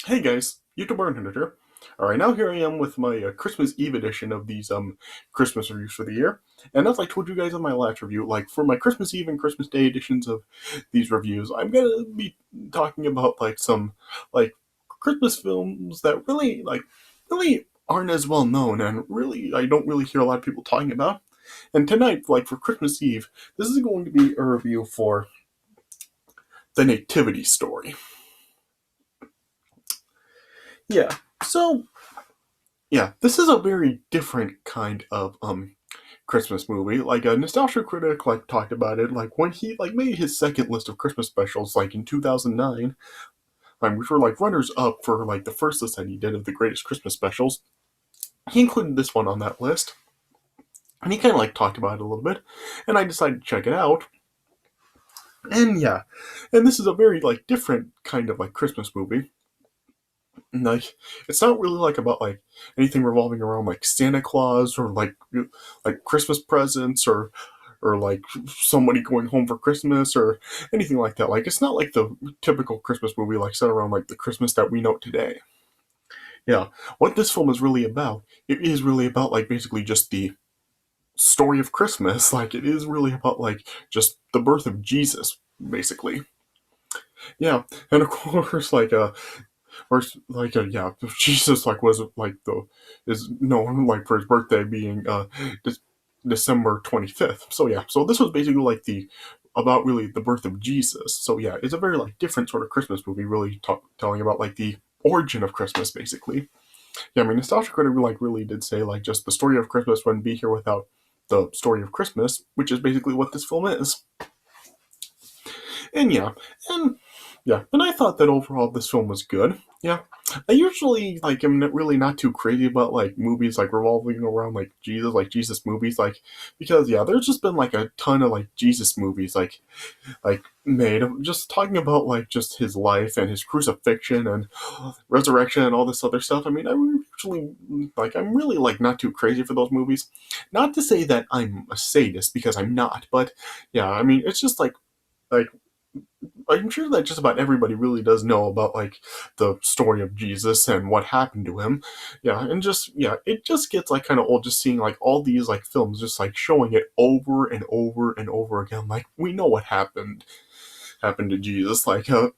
Hey guys, YouTube Barn here. Alright, now here I am with my Christmas Eve edition of these Christmas reviews for the year. And as I told you guys in my last review, like for my Christmas Eve and Christmas Day editions of these reviews, I'm gonna be talking about like some like Christmas films that really aren't as well known and really I don't really hear a lot of people talking about. And tonight, like for Christmas Eve, this is going to be a review for the Nativity story. Yeah. So yeah, this is a very different kind of Christmas movie. Like a nostalgia critic like talked about it like when he like made his second list of Christmas specials like in 2009, which were like runners up for like the first list that he did of the greatest Christmas specials. He included this one on that list. And he kind of like talked about it a little bit, and I decided to check it out. And yeah, and this is a very like different kind of like Christmas movie. Like it's not really like about like anything revolving around like Santa Claus or like Christmas presents or like somebody going home for Christmas or anything like that. Like it's not like the typical Christmas movie like set around like the Christmas that we know today. Yeah, what this film is really about, it is really about like basically just the story of Christmas. Like it is really about like just the birth of Jesus, basically. Yeah, and of course or yeah, Jesus like was like the is known like for his birthday being December 25th. So yeah, so this was basically like the about really the birth of Jesus. So yeah, it's a very like different sort of Christmas movie, really telling about like the origin of Christmas, basically. Yeah, I mean, Nostalgia Critic like really did say like just the story of Christmas wouldn't be here without the story of Christmas, which is basically what this film is. And yeah, and yeah, and I thought that overall this film was good. Yeah, I usually like am really not too crazy about like movies like revolving around like Jesus movies, like because yeah, there's just been like a ton of like Jesus movies like made just talking about like just his life and his crucifixion and resurrection and all this other stuff. I mean, I usually like I'm really like not too crazy for those movies. Not to say that I'm a sadist because I'm not, but yeah, I mean it's just like I'm sure that just about everybody really does know about like the story of Jesus and what happened to him. Yeah, and just yeah, it just gets like kind of old just seeing like all these like films just like showing it over and over and over again. Like we know what happened to Jesus. Yeah,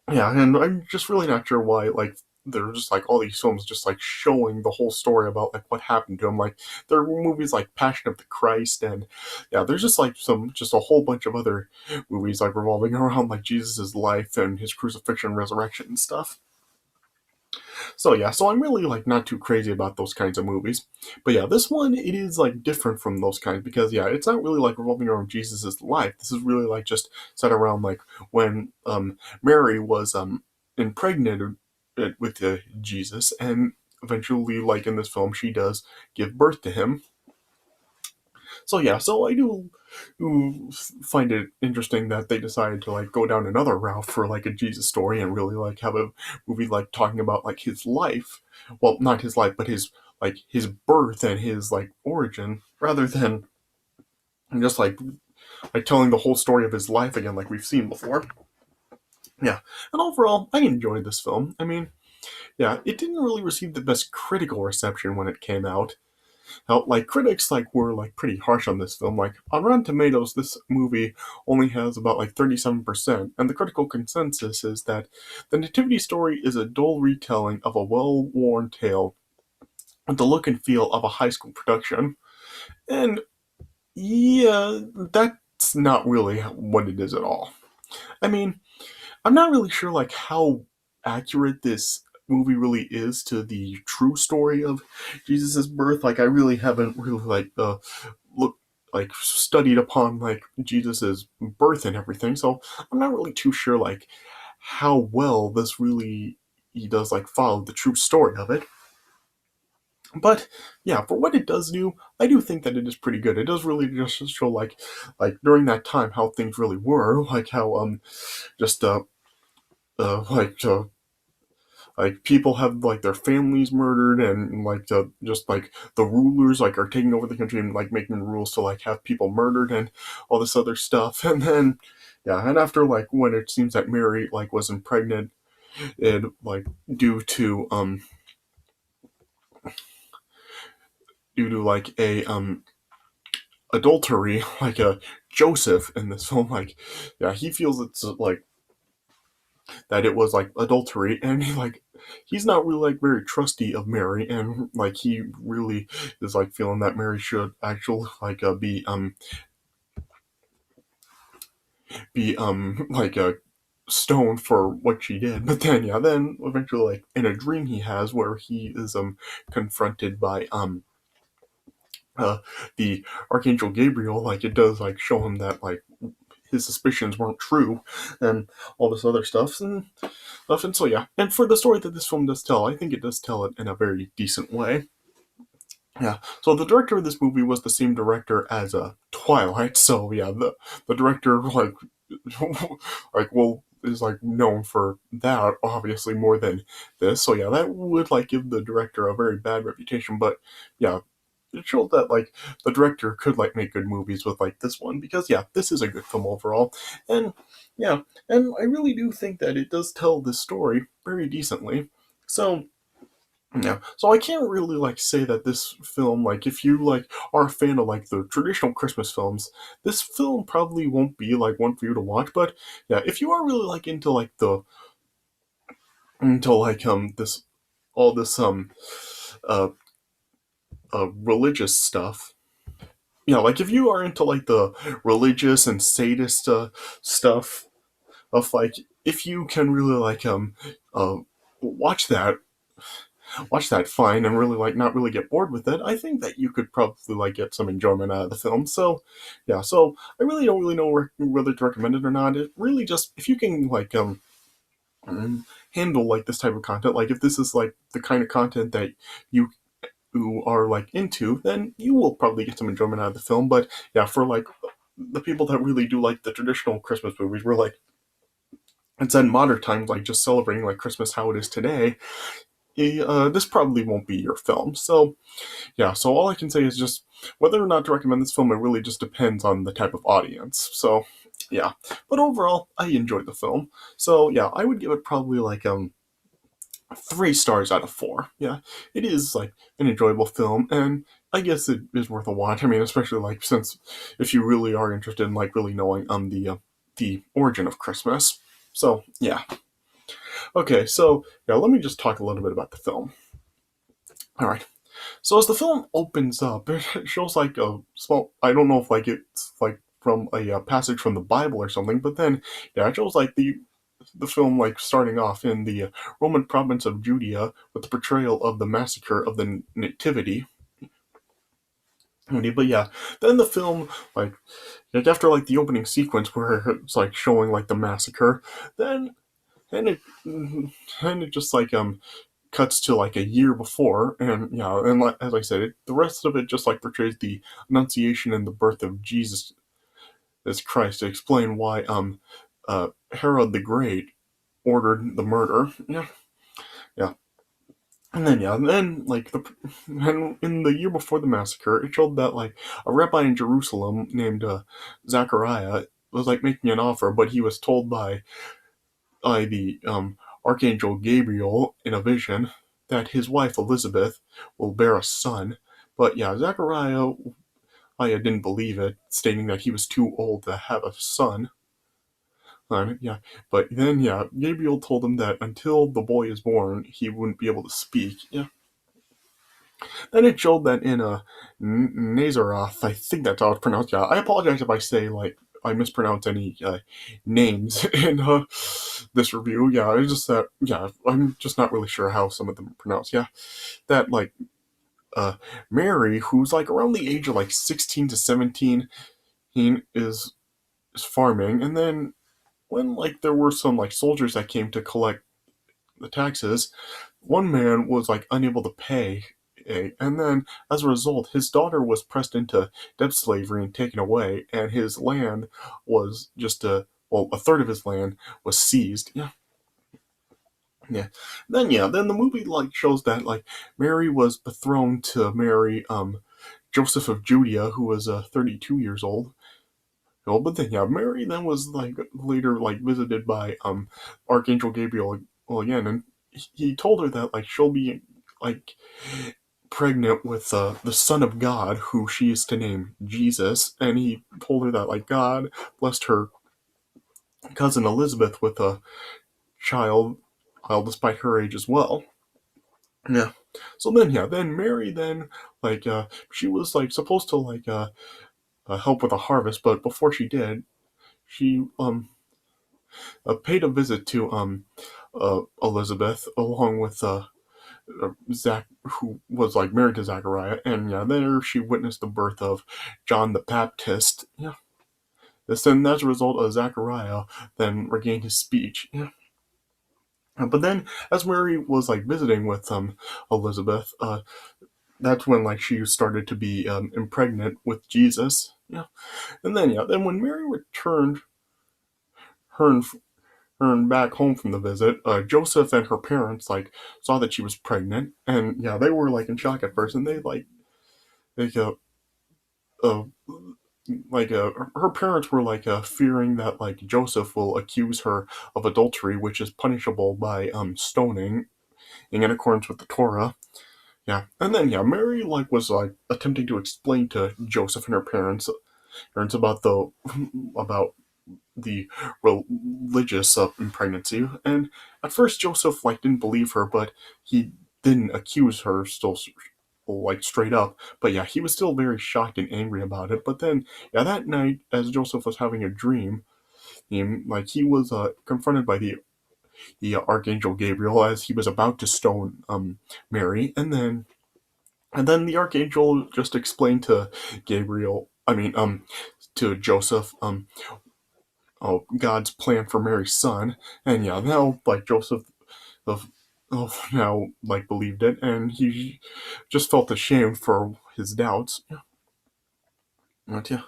and I'm just really not sure why like they're just like all these films just like showing the whole story about like what happened to him. Like there were movies like Passion of the Christ and yeah, there's just like some just a whole bunch of other movies like revolving around like Jesus's life and his crucifixion, resurrection and stuff. So yeah, so I'm really like not too crazy about those kinds of movies. But yeah, this one it is like different from those kinds because yeah, it's not really like revolving around Jesus's life. This is really like just set around like when Mary was impregnated with Jesus and eventually like in this film she does give birth to him. So yeah, so I do find it interesting that they decided to like go down another route for like a Jesus story and really like have a movie like talking about like his life. Well, not his life, but his birth and his like origin, rather than just like telling the whole story of his life again, like we've seen before. Yeah, and overall, I enjoyed this film. I mean, yeah, it didn't really receive the best critical reception when it came out. Now, like critics were like pretty harsh on this film. Like on Rotten Tomatoes, this movie only has about like 37%, and the critical consensus is that the Nativity story is a dull retelling of a well-worn tale with the look and feel of a high school production. And yeah, that's not really what it is at all. I mean, I'm not really sure like how accurate this movie really is to the true story of Jesus's birth. Like I really haven't really looked like studied upon like Jesus's birth and everything. So I'm not really too sure like how well this really he does like follow the true story of it. But yeah, for what it does do, I do think that it is pretty good. It does really just show like during that time how things really were, like how just uh like uh, like people have like their families murdered and like just like the rulers like are taking over the country and like making rules to like have people murdered and all this other stuff. And then yeah, and after like when it seems that Mary like was impregnated it like due to um due to like a adultery, like a Joseph in this film. Like, yeah, he feels it's like that it was like adultery, and he's not really like very trusty of Mary, and like he really is like feeling that Mary should actually like be like a stoned for what she did. But then yeah, then eventually like in a dream he has where he is confronted by uh the Archangel Gabriel, like it does like show him that like his suspicions weren't true and all this other stuff. And so yeah, and for the story that this film does tell, I think it does tell it in a very decent way. Yeah. So the director of this movie was the same director as Twilight. So yeah, the director like well is like known for that obviously more than this. So yeah, that would like give the director a very bad reputation. But yeah, it showed that like the director could like make good movies with like this one, because yeah, this is a good film overall. And yeah, and I really do think that it does tell this story very decently. So yeah, so I can't really like say that this film, like if you like are a fan of like the traditional Christmas films, this film probably won't be like one for you to watch. But yeah, if you are really like into like the into like this all this uh religious stuff, yeah, like if you are into like the religious and sadist stuff of like, if you can really like uh watch that fine and really like not really get bored with it, I think that you could probably like get some enjoyment out of the film. So yeah, so I really don't really know whether to recommend it or not. It really just, if you can like handle like this type of content, like if this is like the kind of content that you who are like into, then you will probably get some enjoyment out of the film. But yeah, for like the people that really do like the traditional Christmas movies, we're like, it's in modern times, like just celebrating like Christmas how it is today. This probably won't be your film. So yeah, so all I can say is just whether or not to recommend this film, it really just depends on the type of audience. So yeah, but overall, I enjoyed the film. So yeah, I would give it probably like 3 stars out of 4. Yeah, it is like an enjoyable film, and I guess it is worth a watch. I mean, especially like since if you really are interested in like really knowing the origin of Christmas. So yeah, okay, so yeah, let me just talk a little bit about the film. All right. So as the film opens up, it shows like a small. I don't know if like it's like from a passage from the Bible or something, but then yeah, it shows like the film like starting off in the Roman province of Judea with the portrayal of the massacre of the Nativity. But yeah, then the film like after like the opening sequence where it's like showing like the massacre, then and it and it just like cuts to like a year before, and yeah, and like, as I said, the rest of it just like portrays the Annunciation and the birth of Jesus as Christ to explain why Herod the Great ordered the murder. Yeah, yeah. And then like and in the year before the massacre, it showed that like a rabbi in Jerusalem named Zachariah was like making an offer, but he was told by the archangel Gabriel in a vision that his wife Elizabeth will bear a son. But yeah, Zachariah didn't believe it, stating that he was too old to have a son. Yeah, but then yeah, Gabriel told him that until the boy is born, he wouldn't be able to speak. Yeah, then it showed that in Nazareth, I think that's how it's pronounced. Yeah, I apologize if I say like I mispronounce any names in this review. Yeah, it's just that yeah, I'm just not really sure how some of them are pronounced. Yeah, that like uh, Mary, who's like around the age of like 16 to 17, he is farming, and then when like there were some like soldiers that came to collect the taxes, one man was like unable to pay, and then as a result, his daughter was pressed into debt slavery and taken away, and his land was just a third of his land was seized. Yeah, yeah. Then the movie like shows that like Mary was betrothed to marry Joseph of Judea, who was 32 years old. But then yeah, Mary then was like later like visited by Archangel Gabriel well, again, and he told her that like she'll be like pregnant with the Son of God, who she is to name Jesus, and he told her that like God blessed her cousin Elizabeth with a child, despite her age as well. Yeah. So then, yeah, then Mary then she was like supposed to help with a harvest, but before she did, she paid a visit to Elizabeth along with Zach, who was like married to Zachariah, and yeah, there she witnessed the birth of John the Baptist. Yeah, this and as a result of Zachariah then regained his speech. Yeah, but then as Mary was like visiting with Elizabeth, that's when like she started to be impregnant with Jesus. Yeah, and then yeah, then when Mary returned her and back home from the visit, Joseph and her parents like saw that she was pregnant, and yeah, they were like in shock at first, and they uh, her parents were fearing that like Joseph will accuse her of adultery, which is punishable by stoning, in accordance with the Torah. Yeah, and then yeah, Mary like was like attempting to explain to Joseph and her parents about about the religious pregnancy. And at first, Joseph like didn't believe her, but he didn't accuse her still like straight up. But yeah, he was still very shocked and angry about it. But then, yeah, that night, as Joseph was having a dream, he was confronted by the archangel Gabriel as he was about to stone Mary, and then the archangel just explained to Gabriel, I mean to Joseph, God's plan for Mary's son, and yeah, now like Joseph of now like believed it, and he just felt ashamed for his doubts. Yeah, but yeah,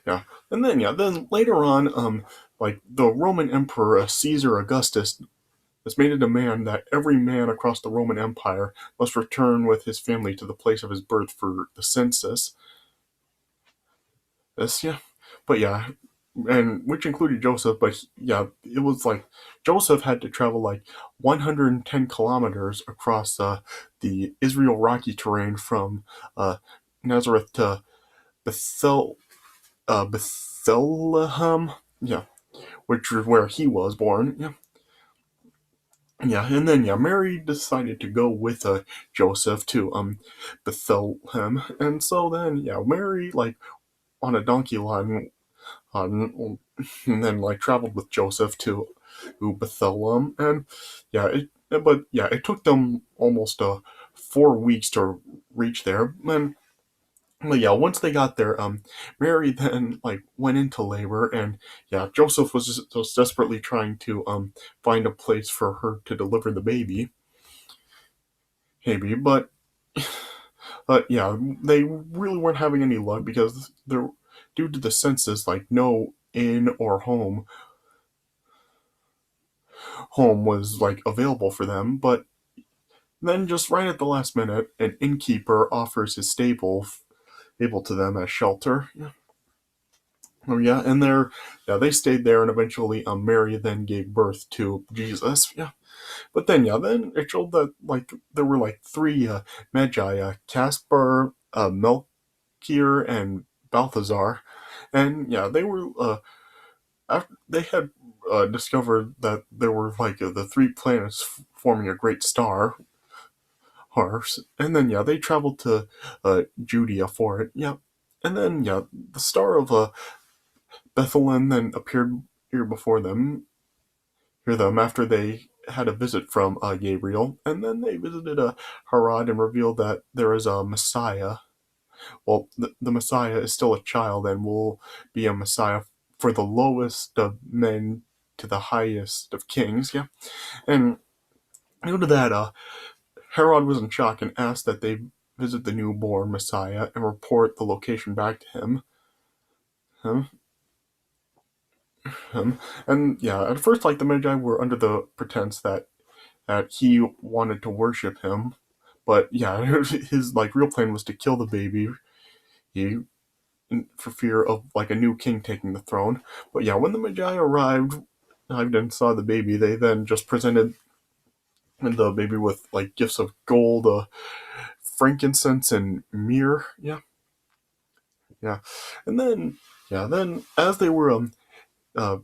yeah, and then yeah, then later on, like the Roman Emperor Caesar Augustus has made a demand that every man across the Roman Empire must return with his family to the place of his birth for the census. This, yeah, but yeah, and which included Joseph. But yeah, it was like Joseph had to travel like 110 kilometers across the Israel rocky terrain from uh, Nazareth to Bethlehem. Yeah, which is where he was born. Yeah. Yeah, and then yeah, Mary decided to go with Joseph to Bethlehem, and so then yeah, Mary like on a donkey line and then like traveled with Joseph to Bethlehem, and yeah, it took them almost 4 weeks to reach there, and but yeah, once they got there, Mary then like went into labor, and yeah, Joseph was desperately trying to find a place for her to deliver the baby, but yeah, they really weren't having any luck because there, due to the census, like no inn or home was like available for them. But then, just right at the last minute, an innkeeper offers his stable to them as shelter. Yeah. Oh yeah, and they stayed there, and eventually, Mary then gave birth to Jesus. Yeah, but then yeah, then it showed that like there were like three magi, Caspar, Melchior, and Balthazar, and yeah, they were after they had discovered that there were like the three planets forming a great star, horse, and then yeah, they traveled to Judea for it. Yeah, and then yeah, the star of Bethlehem then appeared here before them, hear them after they had a visit from Gabriel, and then they visited Herod and revealed that there is a Messiah. Well, the Messiah is still a child and will be a Messiah for the lowest of men to the highest of kings. Yeah, and due to that, Herod was in shock and asked that they visit the newborn Messiah and report the location back to him, him. And yeah, at first, like the Magi were under the pretense that he wanted to worship him, but yeah, his like real plan was to kill the baby. He for fear of like a new king taking the throne. But yeah, when the Magi arrived and saw the baby, they then just presented and the baby with like gifts of gold, frankincense, and myrrh. Yeah, yeah, and then then as they were uh,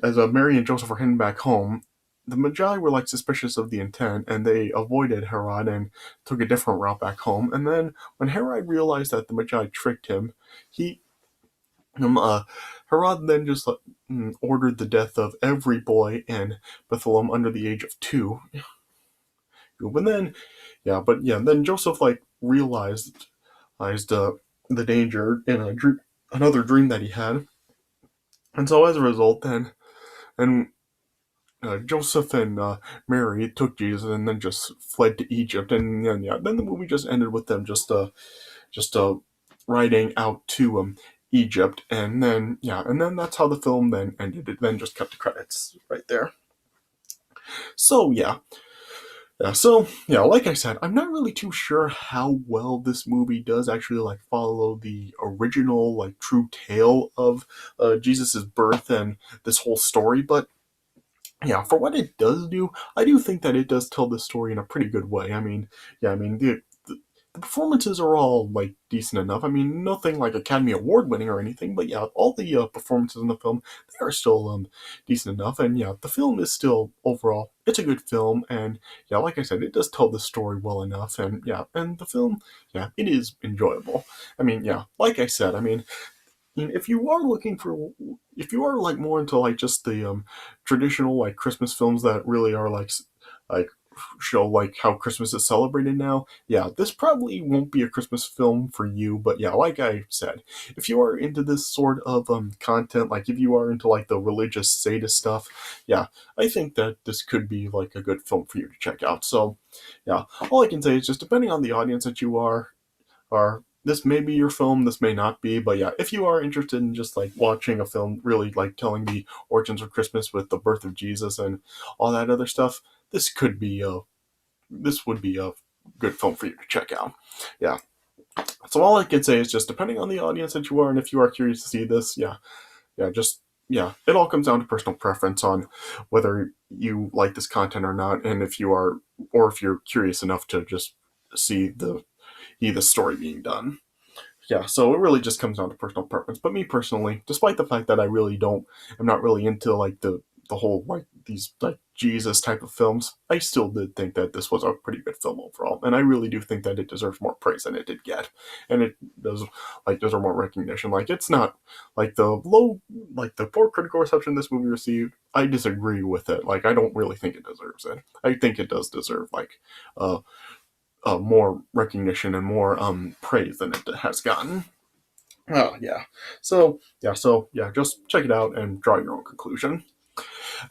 as Mary and Joseph were heading back home, the Magi were like suspicious of the intent, and they avoided Herod and took a different route back home. And then when Herod realized that the Magi tricked him, he Herod then just ordered the death of every boy in Bethlehem under the age of 2. But then, then Joseph like realized the danger in another dream that he had, and so as a result, and Joseph and Mary took Jesus and then just fled to Egypt, and then the movie just ended with them just riding out to Egypt, and then that's how the film then ended. It then just cut the credits right there. So like I said, I'm not really too sure how well this movie does actually like follow the original like true tale of Jesus's birth and this whole story, but for what it does do, I do think that it does tell the story in a pretty good way. I mean, the performances are all like decent enough. I mean, nothing like Academy Award winning or anything, but all the performances in the film, they are still decent enough. And the film is still overall it's a good film, and like I said, it does tell the story well enough, and and the film, it is enjoyable. I mean, like I said, I mean, if you are looking for, if you are like more into like just the traditional like Christmas films that really are like show like how Christmas is celebrated now, this probably won't be a Christmas film for you. But like I said, if you are into this sort of content, like if you are into like the religious sadist stuff, I think that this could be like a good film for you to check out. So all I can say is just depending on the audience that you are, this may be your film, this may not be, but if you are interested in just like watching a film really like telling the origins of Christmas with the birth of Jesus and all that other stuff, this could be this would be a good film for you to check out. Yeah. So all I can say is just depending on the audience that you are, and if you are curious to see this, just it all comes down to personal preference on whether you like this content or not, and if you are, or if you're curious enough to just see the story being done. So it really just comes down to personal preference. But me personally, despite the fact that I'm not really into like the whole like these like Jesus type of films, I still did think that this was a pretty good film overall, and I really do think that it deserves more praise than it did get, and it does like deserve more recognition. Like it's not like the poor critical reception this movie received. I disagree with it. Like I don't really think it deserves it. I think it does deserve like uh more recognition and more praise than it has gotten. Oh just check it out and draw your own conclusion.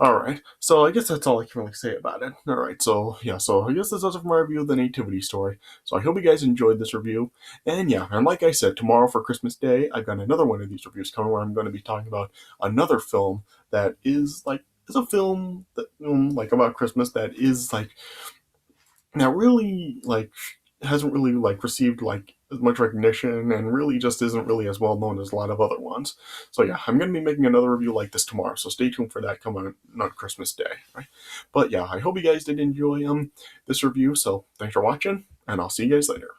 All right, so I guess that's all I can really say about it. All right, so I guess this is my review of the Nativity story. So I hope you guys enjoyed this review, and and like I said, tomorrow for Christmas Day, I've got another one of these reviews coming where I'm going to be talking about another film that is a film that like about Christmas that is like now really like hasn't really like received like as much recognition and really just isn't really as well known as a lot of other ones. So I'm gonna be making another review like this tomorrow. So stay tuned for that coming on Christmas Day. Right? But I hope you guys did enjoy this review. So thanks for watching, and I'll see you guys later.